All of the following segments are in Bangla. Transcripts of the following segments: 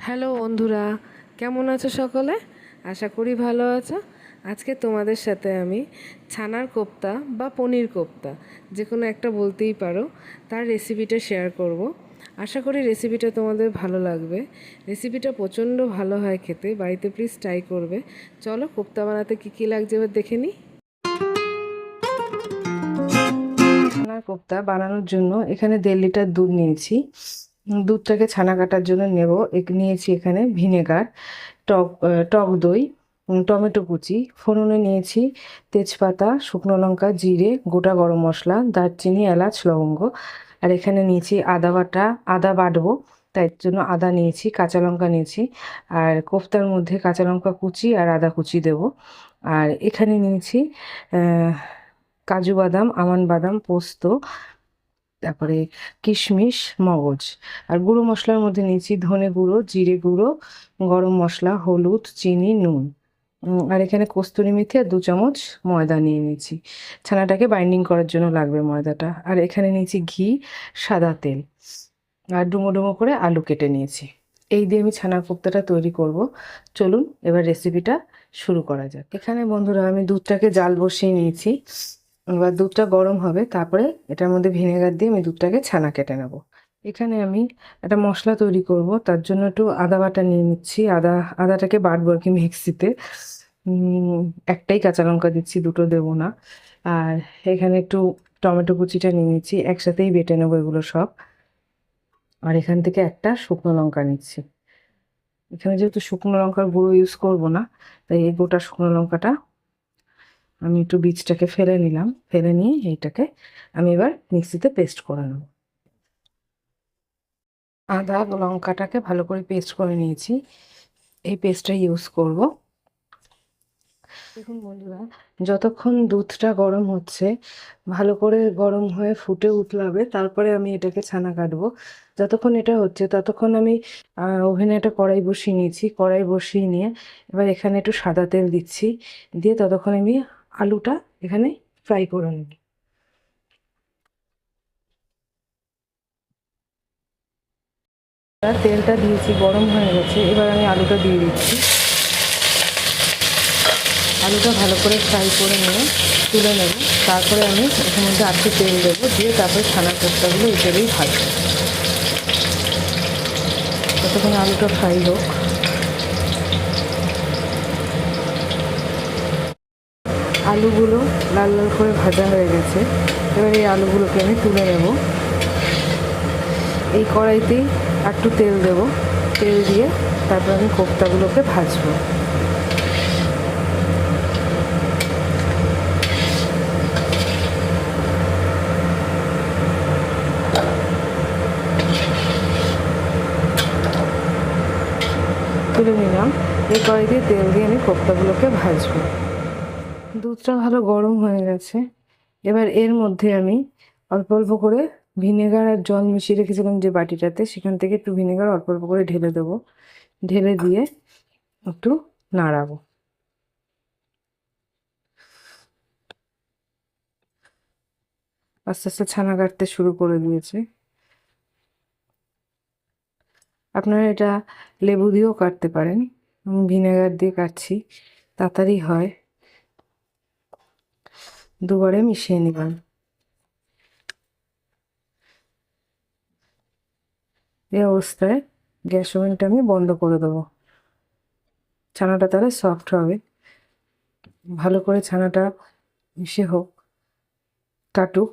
হ্যালো বন্ধুরা, কেমন আছো সকলে? আশা করি ভালো আছো। আজকে তোমাদের সাথে আমি ছানার কোপ্তা বা পনির কোপ্তা যে কোনো একটা বলতেই পারো, তার রেসিপিটা শেয়ার করব। আশা করি রেসিপিটা তোমাদের ভালো লাগবে। রেসিপিটা প্রচণ্ড ভালো হয় খেতে, বাড়িতে প্লিজ ট্রাই করবে। চলো কোপ্তা বানাতে কী কী লাগছে এবার দেখে নিই। ছানার কোপ্তা বানানোর জন্য এখানে 1.5 লিটার দুধ নিয়েছি। দুধটাকে ছানা কাটার জন্য নেব। নিয়েছি এখানে ভিনেগার, টক দই, টমেটো কুচি, ফোড়নে নিয়েছি তেজপাতা, শুকনো লঙ্কা, জিরে, গোটা গরম মশলা, দারচিনি, এলাচ, লবঙ্গ। আর এখানে নিয়েছি আদা বাটা, আদা বাটবো তাই জন্য আদা নিয়েছি, কাঁচা লঙ্কা নিয়েছি। আর কোফতার মধ্যে কাঁচা লঙ্কা কুচি আর আদা কুচি দেব। আর এখানে নিয়েছি কাজু বাদাম, আমন্ড বাদাম, পোস্ত, তারপরে কিশমিশ, মগজ। আর গুঁড়ো মশলার মধ্যে নিয়েছি ধনে গুঁড়ো, জিরে গুঁড়ো, গরম মশলা, হলুদ, চিনি, নুন। আর এখানে কস্তুরি মেথি আর 2 চামচ ময়দা নিয়ে নিয়েছি। ছানাটাকে বাইন্ডিং করার জন্য লাগবে ময়দাটা। আর এখানে নিয়েছি ঘি, সাদা তেল। আর ডুমো ডুমো করে আলু কেটে নিয়েছি। এই দিয়ে আমি ছানার কোপ্তাটা তৈরি করব। চলুন এবার রেসিপিটা শুরু করা যাক। এখানে বন্ধুরা আমি দুধটাকে জাল বসিয়ে নিয়েছি। এবার দুধটা গরম হবে, তারপরে এটার মধ্যে ভিনেগার দিয়ে আমি দুধটাকে ছানা কেটে নেব। এখানে আমি একটা মশলা তৈরি করব, তার জন্য একটু আদা বাটা নিয়ে নিচ্ছি। আদাটাকে বাটবো আর কি মিক্সিতে। একটাই কাঁচা লঙ্কা দিচ্ছি, দুটো দেবো না। আর এখানে একটু টমেটো কুচিটা নিয়ে নিচ্ছি, একসাথেই বেটে নেবো এগুলো সব। আর এখান থেকে একটা শুকনো লঙ্কা নিচ্ছি। এখানে যেহেতু শুকনো লঙ্কার গুঁড়ো ইউজ করব না, তাই এই গোটা শুকনো লঙ্কাটা আমি একটু বীজটাকে ফেলে নিলাম। ফেলে নিয়ে এইটাকে আমি এবার মিক্সিতে পেস্ট করে নেব। আদা লঙ্কাটাকে ভালো করে পেস্ট করে নিয়েছি, এই পেস্টটা ইউজ করব। দেখুন বন্ধুরা, যতক্ষণ দুধটা গরম হচ্ছে, ভালো করে গরম হয়ে ফুটে উঠলাবে, তারপরে আমি এটাকে ছানা কাটবো। যতক্ষণ এটা হচ্ছে ততক্ষণ আমি ওভেনে একটা কড়াই বসিয়ে নিয়েছি। কড়াই বসিয়ে নিয়ে এবার এখানে একটু সাদা তেল দিচ্ছি, দিয়ে ততক্ষণ আমি আলুটা এখানে ফ্রাই করে নেব। তেলটা দিয়েছি, গরম হয়ে গেছে, এবার আমি আলুটা দিয়ে দিচ্ছি। আলুটা ভালো করে ফ্রাই করে নিয়ে তুলে নেব। তারপরে আমি এর মধ্যে আরেকটু তেল দেবো, দিয়ে তারপরে ছানার কোপ্তাগুলো এই তেলেই ভাজবো। ততক্ষণ আলুটা ফ্রাই হোক। আলুগুলো লাল লাল করে ভাজা হয়ে গেছে, এবার এই আলুগুলোকে আমি তুলে নেব। এই কড়াইতেই একটু তেল দেব, তেল দিয়ে তারপর আমি কোপ্তাগুলোকে ভাজবো। তুলে নিলাম। এই কড়াইতে তেল দিয়ে আমি কোপ্তাগুলোকে ভাজবো। দুধটা ভালো গরম হয়ে গেছে, এবার এর মধ্যে আমি অল্প অল্প করে ভিনেগার আর জল মিশিয়ে রেখেছিলাম যে বাটিটাতে, সেখান থেকে একটু ভিনেগার অল্প অল্প করে ঢেলে দেবো। ঢেলে দিয়ে একটু নাড়াবো। আস্তে আস্তে ছানা কাটতে শুরু করে দিয়েছে। আপনারা এটা লেবু দিয়েও কাটতে পারেন, আমি ভিনেগার দিয়ে কাটছি, তাড়াতাড়ি হয়। দুবারে মিশিয়ে নিলাম। এই অবস্থায় গ্যাস ওভেনটা আমি বন্ধ করে দেবো। ছানাটা তাহলে সফট হবে। ভালো করে ছানাটা মিশে হোক, কাটুক।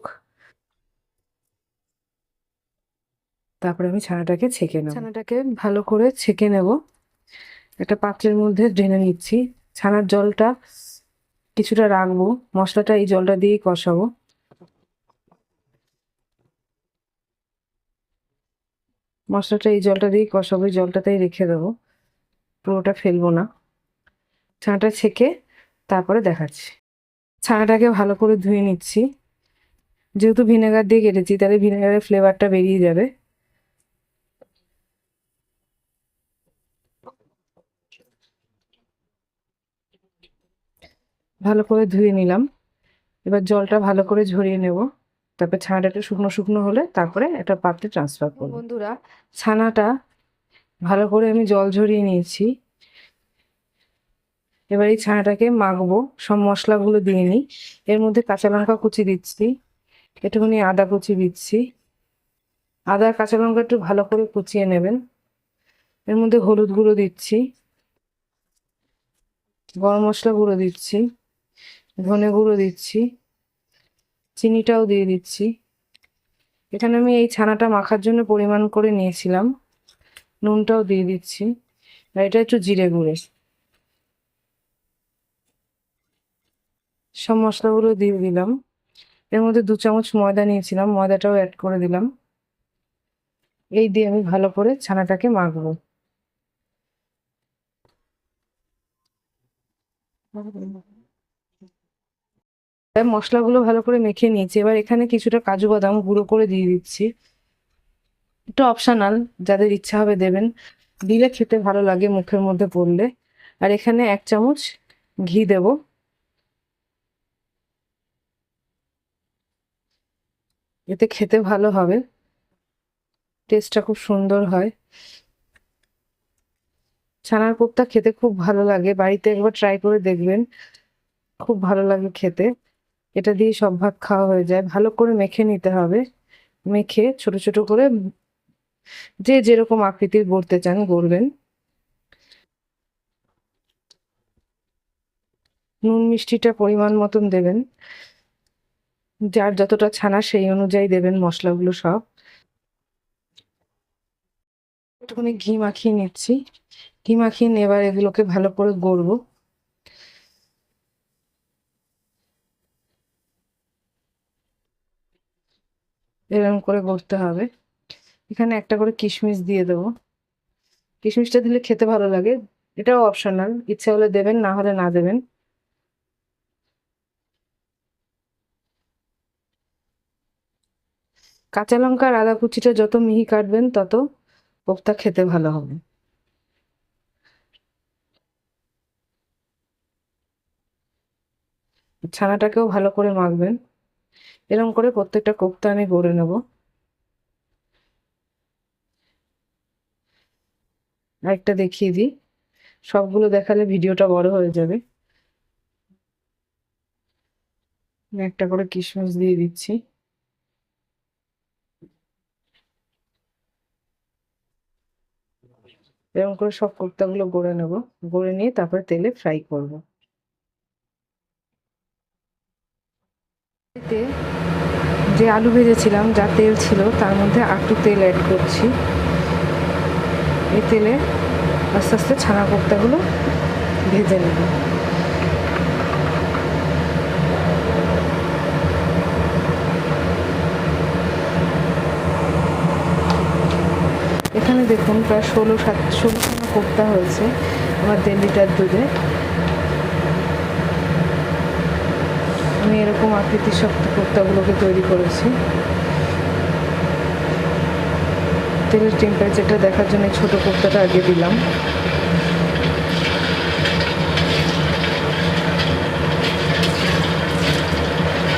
তারপরে আমি ছানাটাকে ছেঁকে নেব। ছানাটাকে ভালো করে ছেঁকে নেব। একটা পাত্রের মধ্যে ঢেলে নিচ্ছি। ছানার জলটা কিছুটা রাখবো, মশলাটা এই জলটা দিয়েই কষাবো। মশলাটা এই জলটা দিয়েই কষাবো, এই জলটাতেই রেখে দেবো, পুরোটা ফেলবো না। ছানাটা ছেঁকে তারপরে দেখাচ্ছি। ছানাটাকে ভালো করে ধুয়ে নিচ্ছি। যেহেতু ভিনেগার দিয়ে কেটেছি, তাহলে ভিনেগারের ফ্লেভারটা বেরিয়ে যাবে। ভালো করে ধুয়ে নিলাম। এবার জলটা ভালো করে ঝরিয়ে নেব। তারপর ছানাটা একটু শুকনো শুকনো হলে তারপরে একটা পাত্রে ট্রান্সফার করব। বন্ধুরা, ছানাটা ভালো করে আমি জল ঝরিয়ে নিয়েছি। এবার এই ছানাটাকে মাখবো, সব মশলাগুলো দিয়ে নিই। এর মধ্যে কাঁচা লঙ্কা কুচি দিচ্ছি, একটুখানি আদা কুচি দিচ্ছি। আদা কাঁচা লঙ্কা একটু ভালো করে কুচিয়ে নেবেন। এর মধ্যে হলুদ গুঁড়ো দিচ্ছি, গরম মশলা গুঁড়ো দিচ্ছি, ধনে গুঁড়ো দিচ্ছি, চিনিটাও দিয়ে দিচ্ছি। এখানে আমি এই ছানাটা মাখার জন্য পরিমাণ করে নিয়েছিলাম। নুনটাও দিয়ে দিচ্ছি, আর এটা একটু জিরে গুঁড়ো। সব মশলাগুলো দিয়ে দিলাম। এর মধ্যে 2 চামচ ময়দা নিয়েছিলাম, ময়দাটাও অ্যাড করে দিলাম। এই দিয়ে আমি ভালো করে ছানাটাকে মাখবো। মশলাগুলো ভালো করে মেখে নিয়েছি। এবার এখানে কিছুটা কাজু বাদাম গুঁড়ো করে দিয়ে দিচ্ছি। এটা অপশনাল, যাদের ইচ্ছা হবে দেবেন, দিলে খেতে ভালো লাগে মুখের মধ্যে পড়লে। আর এখানে 1 চামচ ঘি দেব। এতে খেতে ভালো হবে, টেস্টটা খুব সুন্দর হয়। ছানার কোপ্তা খেতে খুব ভালো লাগে, বাড়িতে একবার ট্রাই করে দেখবেন, খুব ভালো লাগে খেতে। এটা দিয়ে সব ভাত খাওয়া হয়ে যায়। ভালো করে মেখে নিতে হবে। মেখে ছোট ছোট করে যে যেরকম আকৃতির গড়তে চান গড়বেন। নুন মিষ্টিটা পরিমাণ মতন দেবেন, যার যতটা ছানা সেই অনুযায়ী দেবেন মশলাগুলো সব। একটুখানি ঘি মাখিয়ে নিচ্ছি। ঘি মাখিয়ে এবার এগুলোকে ভালো করে গড়বো। এরকম করে গড়তে হবে। এখানে একটা করে কিশমিশ দিয়ে দেবো। কিশমিশটা দিলে খেতে ভালো লাগে। এটাও অপশনাল, ইচ্ছা হলে দেবেন, না হলে না দেবেন। কাঁচা লঙ্কা আর আদা কুচিটা যত মিহি কাটবেন তত কোপ্তা খেতে ভালো হবে। ছানাটাকেও ভালো করে মাখবেন। এরকম করে প্রত্যেকটা কোপ্তা আমি গড়ে নেব। আরেকটা দেখিয়ে দিই, সবগুলো দেখালে ভিডিওটা বড় হয়ে যাবে। আমি একটা করে কিশমিশ দিয়ে দিচ্ছি। এরকম করে সব কোপ্তাগুলো গড়ে নেব। গড়ে নিয়ে তারপর তেলে ফ্রাই করব। এতে যে আলু ভেজেছিলাম, যা তেল ছিল তার মধ্যে একটু তেল অ্যাড করছি। এই তেলে আস্তে আস্তে ছানা কোপ্তাগুলো ভেজে নেব। এখানে দেখুন প্রায় 16 খানা কোপ্তা হয়েছে আমার 1.5 লিটার দুধে। আমি এরকম আকৃতির শক্ত কোপ্তাগুলোকে তৈরি করেছি। তেলের টেম্পারেচারটা দেখার জন্য ছোট কোপ্তাটা আগে দিলাম।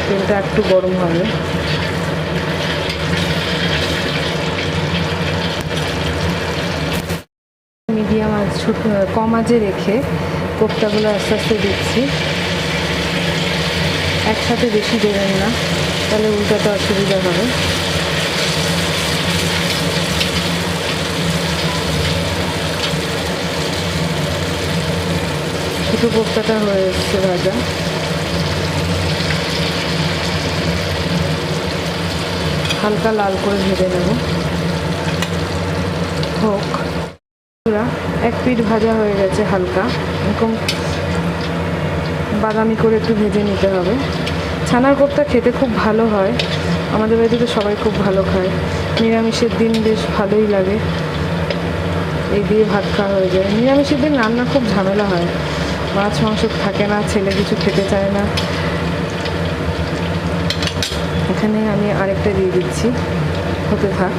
তেলটা একটু গরম হবে। মিডিয়াম আঁচ, কম আঁচে রেখে কোপ্তাগুলো আস্তে আস্তে দিচ্ছি। একসাথে বেশি দেবেন না, তাহলে উল্টাতে অসুবিধা হবে। ছোটো কোপ্তাটা হয়ে এসছে ভাজা। হালকা লাল করে ভেজে নেব। হোক, 1 পিঠ ভাজা হয়ে গেছে। হালকা এরকম বাদামি করে একটু ভেজে নিতে হবে। ছানার কোপ্তা খেতে খুব ভালো হয়, আমাদের বাড়িতে তো সবাই খুব ভালো খায়। নিরামিষের দিন বেশ ভালোই লাগে, এই দিয়ে ভাত খাওয়া হয়ে যায়। নিরামিষের দিন রান্না খুব ঝামেলা হয়, মাছ মাংস থাকে না, ছেলে কিছু খেতে চায় না। এখানে আমি আরেকটা দিয়ে দিচ্ছি, হতে থাক।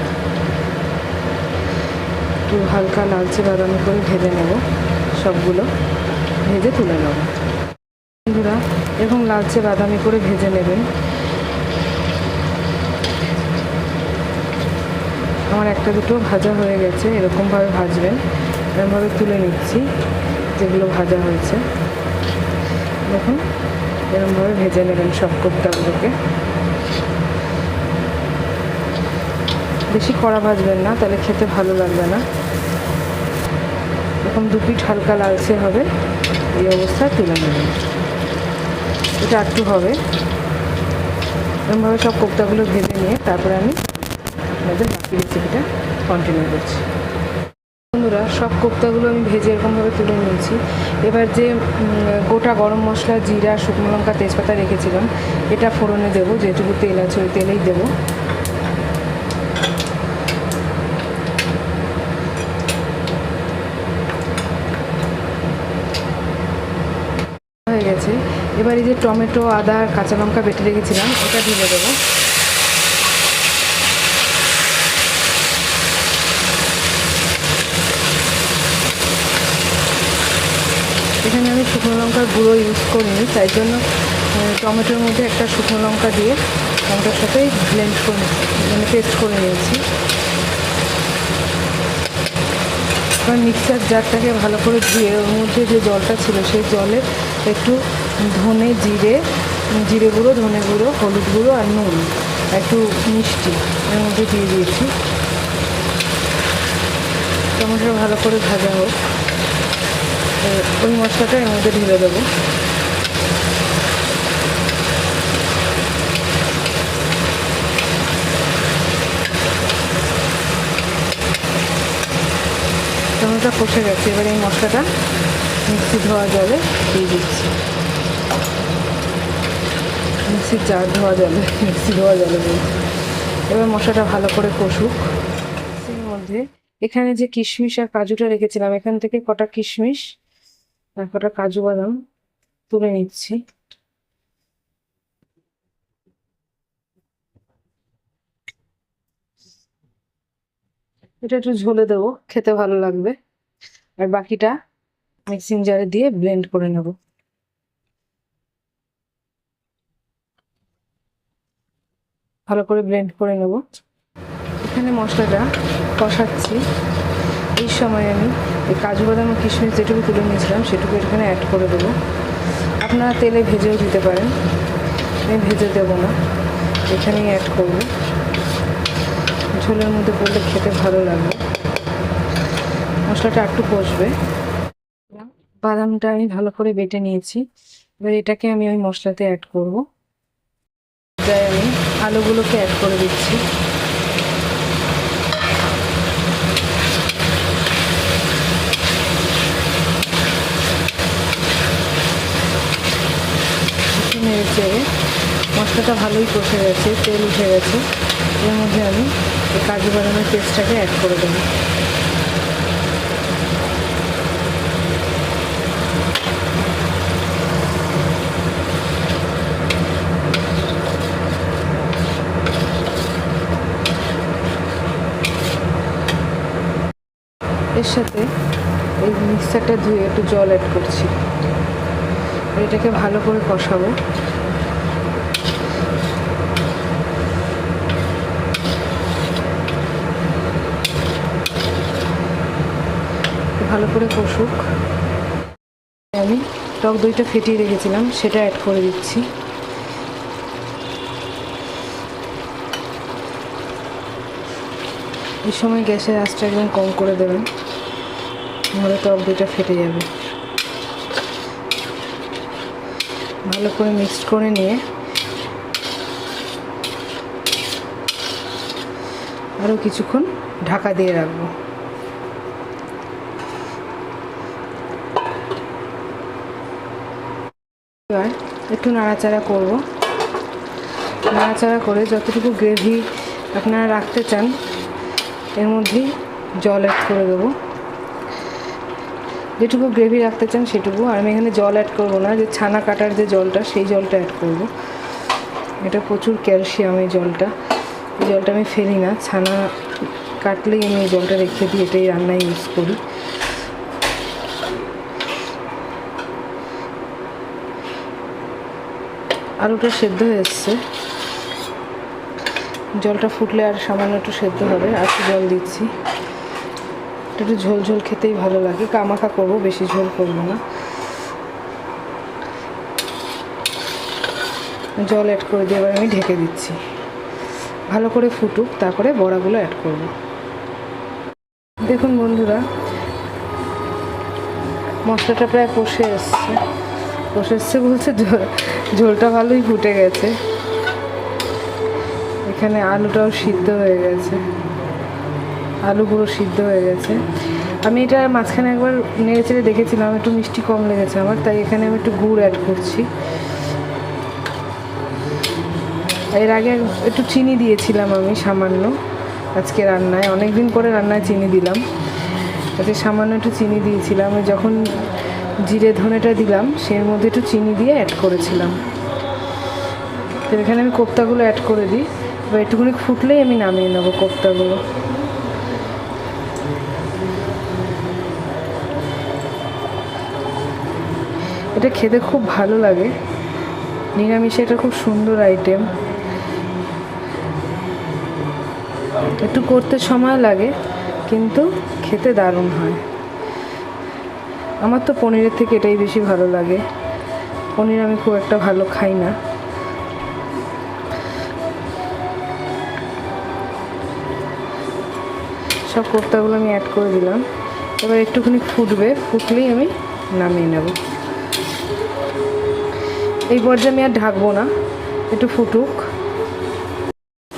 একটু হালকা লালচে বাদামি করে ভেজে নেব, সবগুলো ভেজে তুলে নেব। বন্ধুরা, এরকম লালচে বাদামি করে ভেজে নেবেন। আমার একটা দুটো ভাজা হয়ে গেছে, এরকমভাবে ভাজবেন, এরকমভাবে তুলে নিচ্ছি যেগুলো ভাজা হয়েছে। দেখুন এরকমভাবে ভেজে নেবেন সব কোপ্তাগুলোকে, বেশি কড়া ভাজবেন না, তাহলে খেতে ভালো লাগবে না। এরকম দু পিঠ হালকা লালচে হবে, এই অবস্থায় তুলে নেবেন। এটা একটু হবে, এরকমভাবে সব কোপ্তাগুলো ভেজে নিয়ে তারপরে আমি আপনাদের বাকি রেসিপিটা কন্টিনিউ করছি। বন্ধুরা, সব কোপ্তাগুলো আমি ভেজে এরকমভাবে তুলে নিয়েছি। এবার যে গোটা গরম মশলা, জিরা, শুকনো লঙ্কা, তেজপাতা রেখেছিলাম, এটা ফোড়নে দেবো। যেটুকু তেল আছে ওই তেলেই দেবো। হয়ে গেছে। এবার এই যে টমেটো, আদা, কাঁচা লঙ্কা বেটে রেখেছিলাম, এটা ঢেলে দেবো। এখানে আমি শুকনো লঙ্কার গুঁড়ো ইউজ করিনি, তাই জন্য টমেটোর মধ্যে একটা শুকনো লঙ্কা দিয়ে টমেটোর সাথেই ব্লেন্ড করে, মানে পেস্ট করে নিয়েছি। এবার মিক্সার জারটাকে ভালো করে ধুয়ে ওর মধ্যে যে জলটা ছিল সেই জলে একটু ধনে, জিরে গুঁড়ো, ধনে গুঁড়ো, হলুদ গুঁড়ো আর নুন, একটু মিষ্টি এর মধ্যে দিয়ে দিয়েছি। টমেটো ভালো করে ভাজা হোক, ওই মশলাটা এর মধ্যে ঢেলে দেবো। টমেটোটা কষে গেছে, এবার এই মশলাটা মিক্সি ধোয়া জলে দিয়ে দিচ্ছি। মিক্সি ধোয়া জলে বলছি। এবার মশলাটা ভালো করে কষুক। মিক্সির মধ্যে এখানে যে কিশমিশ আর কাজুটা রেখেছিলাম, এখান থেকে কটা কিশমিশ আর কটা কাজু বাদাম তুলে নিচ্ছি। এটা একটু ঝোলে দেবো, খেতে ভালো লাগবে। আর বাকিটা মিক্সিং জারে দিয়ে ব্লেন্ড করে নেব। ভালো করে ব্লেন্ড করে নেব। এখানে মশলাটা কষাচ্ছি, এই সময় আমি এই কাজু বাদাম ও কিশমিশ যেটুকু তুলে নিয়েছিলাম সেটুকু এখানে অ্যাড করে দেবো। আপনারা তেলে ভেজেও দিতে পারেন, আমি ভেজে দেবো না, এখানেই অ্যাড করব। ঝোলের মধ্যে পড়লে খেতে ভালো লাগবে। মশলাটা একটু কষবে। বাদামটা আমি ভালো করে বেটে নিয়েছি, এবার এটাকে আমি ওই মশলাতে অ্যাড করব। তাই আমি আলুগুলোকে অ্যাড করে দিচ্ছি। নেড়ে চেড়ে মশলাটা ভালোই কষে গেছে, তেল উঠে গেছে। এর মধ্যে আমি এই কাজু বাদামের পেস্টটাকে অ্যাড করে দেবো। এর সাথে এই মিক্সারটা ধুয়ে একটু জল অ্যাড করছি, এটাকে ভালো করে কষাবো। ভালো করে কষুক। আমি টক দইটা ফেটিয়ে রেখেছিলাম, সেটা অ্যাড করে দিচ্ছি। এই সময় গ্যাসের আঁচটা একদম কম করে দেবেন, নাহলে টক দইটা ফেটে যাবে। ভালো করে মিক্সড করে নিয়ে আরও কিছুক্ষণ ঢাকা দিয়ে রাখবো। এবার একটু নাড়াচাড়া করব। নাড়াচাড়া করে যতটুকু গ্রেভি আপনারা রাখতে চান এর মধ্যেই জল অ্যাড করে দেবো। যেটুকু গ্রেভি রাখতে চান সেটুকু। আর আমি এখানে জল অ্যাড করব না, যে ছানা কাটার যে জলটা সেই জলটা অ্যাড করব। এটা প্রচুর ক্যালসিয়াম এই জলটা আমি ফেলি না, ছানা কাটলেই আমি এই জলটা রেখে দিই, এটাই রান্নায় ইউজ করি। আলুটা সেদ্ধ হয়ে এসছে, জলটা ফুটলে আর সামান্য একটু সেদ্ধ হবে, আর একটু জল দিচ্ছি। একটু ঝোল ঝোল খেতেই ভালো লাগে, কামাখা করবো, বেশি ঝোল করবো না। জল অ্যাড করে দিয়ে এবার আমি ঢেকে দিচ্ছি, ভালো করে ফুটুক, তারপরে বড়াগুলো অ্যাড করব। দেখুন বন্ধুরা, মশলাটা প্রায় কষে এসছে বলছে, ঝোলটা ভালোই ফুটে গেছে। এখানে আলুটাও সিদ্ধ হয়ে গেছে, আলু পুরো সিদ্ধ হয়ে গেছে। আমি এটা মাঝখানে একবার নেড়ে চেড়ে দেখেছিলাম, একটু মিষ্টি কম লেগেছে আমার, তাই এখানে আমি একটু গুড় অ্যাড করছি। এর আগে একটু চিনি দিয়েছিলাম আমি সামান্য, আজকে রান্নায়, অনেক দিন পরে রান্নায় চিনি দিলাম। আজকে সামান্য একটু চিনি দিয়েছিলাম, আমি যখন জিরে ধনেটা দিলাম সেই মধ্যে একটু চিনি দিয়ে অ্যাড করেছিলাম। তো এখানে আমি কোপ্তাগুলো অ্যাড করে দিই, এবার একটুখানি ফুটলেই আমি নামিয়ে নেবো কোপ্তাগুলো। এটা খেতে খুব ভালো লাগে, নিরামিষে এটা খুব সুন্দর আইটেম। একটু করতে সময় লাগে, কিন্তু খেতে দারুণ হয়। আমার তো পনিরের থেকে এটাই বেশি ভালো লাগে, পনির আমি খুব একটা ভালো খাই না। সব কোপ্তাগুলো আমি অ্যাড করে দিলাম, এবার একটুখানি ফুটবে, ফুটলেই আমি নামিয়ে নেব। এই পর্যায়ে আমি আর ঢাকবো না, একটু ফুটুক।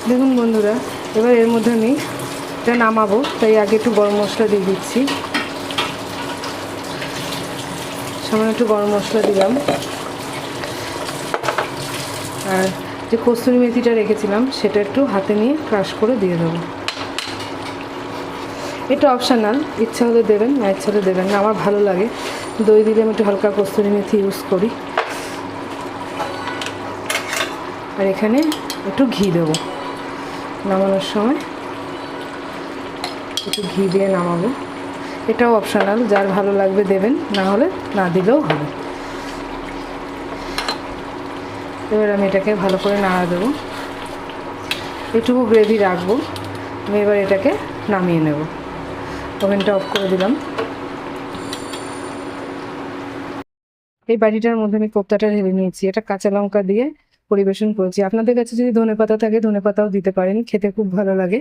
দেখুন বন্ধুরা, এবার এর মধ্যে আমি এটা নামাবো, তাই আগে একটু গরম মশলা দিয়ে দিচ্ছি। সামান্য একটু গরম মশলা দিলাম, আর যে কস্তুরি মেথিটা রেখেছিলাম সেটা একটু হাতে নিয়ে ক্রাশ করে দিয়ে দেবো। এটা অপশনাল, ইচ্ছা হলে দেবেন, না ইচ্ছা হলে দেবেন না। আমার ভালো লাগে, দই দিলে আমি একটু হালকা কস্তুরি মেথি ইউজ করি। আর এখানে একটু ঘি দেবো, নামানোর সময় একটু ঘি দিয়ে নামাবো। এটাও অপশনাল, যার ভালো লাগবে দেবেন, না হলে না দিলেও হবে। এবার আমি এটাকে ভালো করে নাড়া দেবো, একটু গ্রেভি রাখবো। আমি এবার এটাকে নামিয়ে নেব, ওভেনটা অফ করে দিলাম। এই বাটিটার মধ্যে আমি কোপ্তাটা ঢেলে নিয়েছি, এটা কাঁচা লঙ্কা দিয়ে পরিবেশন করেছি। আপনাদের কাছে যদি ধনেপাতা থাকে ধনেপাতাও দিতে পারেন, খেতে খুব ভালো লাগে।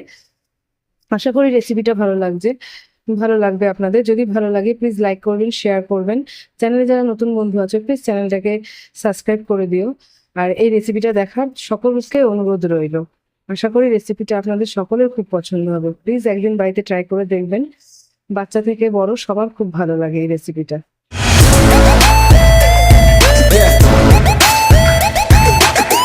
আশা করি রেসিপিটা ভালো লাগবে আপনাদের। যদি ভালো লাগে প্লিজ লাইক করবেন, শেয়ার করবেন। চ্যানেলে যারা নতুন বন্ধু আছে প্লিজ চ্যানেলটাকে সাবস্ক্রাইব করে দিও। আর এই রেসিপিটা দেখার সকলকে অনুরোধ রইল। আশা করি রেসিপিটা আপনাদের সকলের খুব পছন্দ হবে। প্লিজ একদিন বাড়িতে ট্রাই করে দেখবেন, বাচ্চা থেকে বড় সবার খুব ভালো লাগে এই রেসিপিটা।